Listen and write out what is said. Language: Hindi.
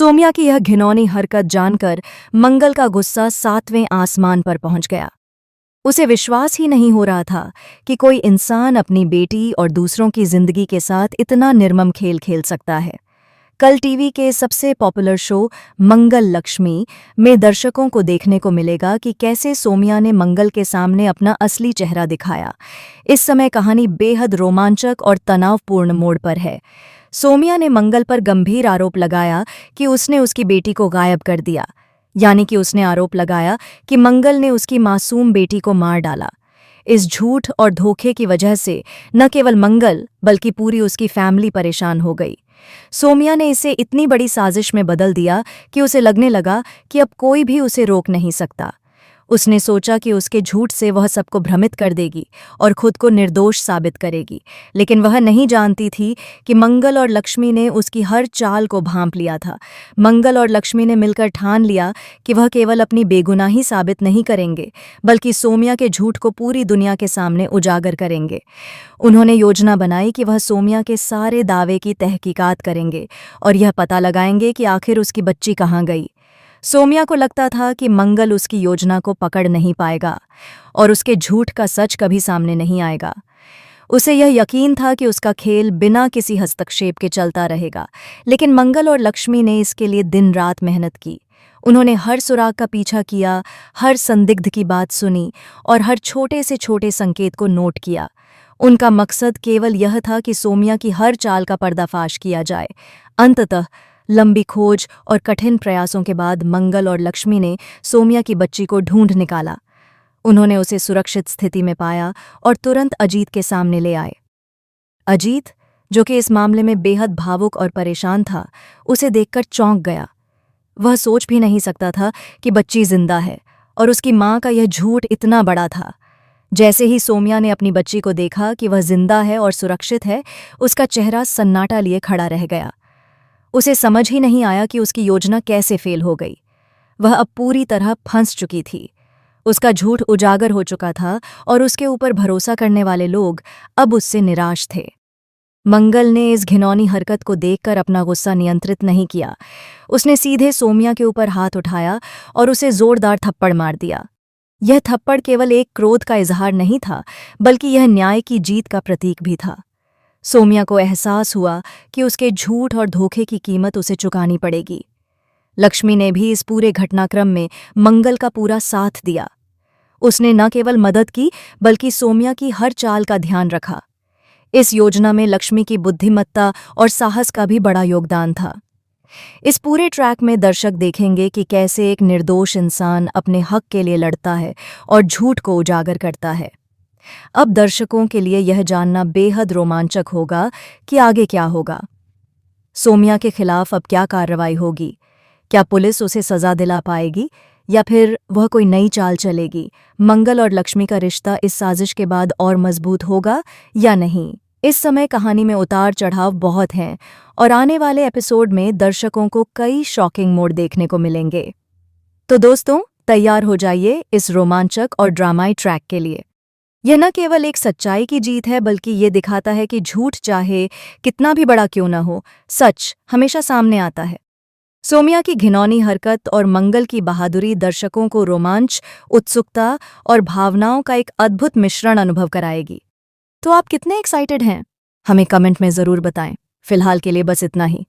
सोम्या की यह घिनौनी हरकत जानकर मंगल का गुस्सा 7वें आसमान पर पहुंच गया। उसे विश्वास ही नहीं हो रहा था कि कोई इंसान अपनी बेटी और दूसरों की जिंदगी के साथ इतना निर्मम खेल खेल सकता है। कल टीवी के सबसे पॉपुलर शो मंगल लक्ष्मी में दर्शकों को देखने को मिलेगा कि कैसे सोम्या ने मंगल के सामने अपना असली चेहरा दिखाया। इस समय कहानी बेहद रोमांचक और तनावपूर्ण मोड़ पर है। सोम्या ने मंगल पर गंभीर आरोप लगाया कि उसने उसकी बेटी को गायब कर दिया, यानी कि उसने आरोप लगाया कि मंगल ने उसकी मासूम बेटी को मार डाला। इस झूठ और धोखे की वजह से न केवल मंगल बल्कि पूरी उसकी फैमिली परेशान हो गई। सोम्या ने इसे इतनी बड़ी साजिश में बदल दिया कि उसे लगने लगा कि अब कोई भी उसे रोक नहीं सकता। उसने सोचा कि उसके झूठ से वह सबको भ्रमित कर देगी और खुद को निर्दोष साबित करेगी, लेकिन वह नहीं जानती थी कि मंगल और लक्ष्मी ने उसकी हर चाल को भांप लिया था। मंगल और लक्ष्मी ने मिलकर ठान लिया कि वह केवल अपनी बेगुनाही साबित नहीं करेंगे, बल्कि सोम्या के झूठ को पूरी दुनिया के सामने उजागर करेंगे। उन्होंने योजना बनाई कि वह सोम्या के सारे दावे की तहकीकात करेंगे और यह पता लगाएंगे कि आखिर उसकी बच्ची कहाँ गई। सोम्या को लगता था कि मंगल उसकी योजना को पकड़ नहीं पाएगा और उसके झूठ का सच कभी सामने नहीं आएगा। उसे यह यकीन था कि उसका खेल बिना किसी हस्तक्षेप के चलता रहेगा, लेकिन मंगल और लक्ष्मी ने इसके लिए दिन रात मेहनत की। उन्होंने हर सुराग का पीछा किया, हर संदिग्ध की बात सुनी और हर छोटे से छोटे संकेत को नोट किया। उनका मकसद केवल यह था कि सोम्या की हर चाल का पर्दाफाश किया जाए। अंततः लंबी खोज और कठिन प्रयासों के बाद मंगल और लक्ष्मी ने सोम्या की बच्ची को ढूंढ निकाला। उन्होंने उसे सुरक्षित स्थिति में पाया और तुरंत अजीत के सामने ले आए। अजीत, जो कि इस मामले में बेहद भावुक और परेशान था, उसे देखकर चौंक गया। वह सोच भी नहीं सकता था कि बच्ची जिंदा है और उसकी मां का यह झूठ इतना बड़ा था। जैसे ही सोम्या ने अपनी बच्ची को देखा कि वह जिंदा है और सुरक्षित है, उसका चेहरा सन्नाटा लिए खड़ा रह गया। उसे समझ ही नहीं आया कि उसकी योजना कैसे फेल हो गई। वह अब पूरी तरह फंस चुकी थी। उसका झूठ उजागर हो चुका था और उसके ऊपर भरोसा करने वाले लोग अब उससे निराश थे। मंगल ने इस घिनौनी हरकत को देखकर अपना गुस्सा नियंत्रित नहीं किया। उसने सीधे सोम्या के ऊपर हाथ उठाया और उसे जोरदार थप्पड़ मार दिया। यह थप्पड़ केवल एक क्रोध का इजहार नहीं था, बल्कि यह न्याय की जीत का प्रतीक भी था। सोम्या को एहसास हुआ कि उसके झूठ और धोखे की कीमत उसे चुकानी पड़ेगी। लक्ष्मी ने भी इस पूरे घटनाक्रम में मंगल का पूरा साथ दिया। उसने न केवल मदद की, बल्कि सोम्या की हर चाल का ध्यान रखा। इस योजना में लक्ष्मी की बुद्धिमत्ता और साहस का भी बड़ा योगदान था। इस पूरे ट्रैक में दर्शक देखेंगे कि कैसे एक निर्दोष इंसान अपने हक के लिए लड़ता है और झूठ को उजागर करता है। अब दर्शकों के लिए यह जानना बेहद रोमांचक होगा कि आगे क्या होगा। सोम्या के खिलाफ अब क्या कार्रवाई होगी? क्या पुलिस उसे सजा दिला पाएगी या फिर वह कोई नई चाल चलेगी? मंगल और लक्ष्मी का रिश्ता इस साजिश के बाद और मजबूत होगा या नहीं? इस समय कहानी में उतार चढ़ाव बहुत हैं और आने वाले एपिसोड में दर्शकों को कई शॉकिंग मोड़ देखने को मिलेंगे। तो दोस्तों, तैयार हो जाइए इस रोमांचक और ड्रामाई ट्रैक के लिए। यह न केवल एक सच्चाई की जीत है, बल्कि ये दिखाता है कि झूठ चाहे कितना भी बड़ा क्यों न हो, सच हमेशा सामने आता है। सोम्या की घिनौनी हरकत और मंगल की बहादुरी दर्शकों को रोमांच, उत्सुकता और भावनाओं का एक अद्भुत मिश्रण अनुभव कराएगी। तो आप कितने एक्साइटेड हैं? हमें कमेंट में ज़रूर बताएं। फिलहाल के लिए बस इतना ही।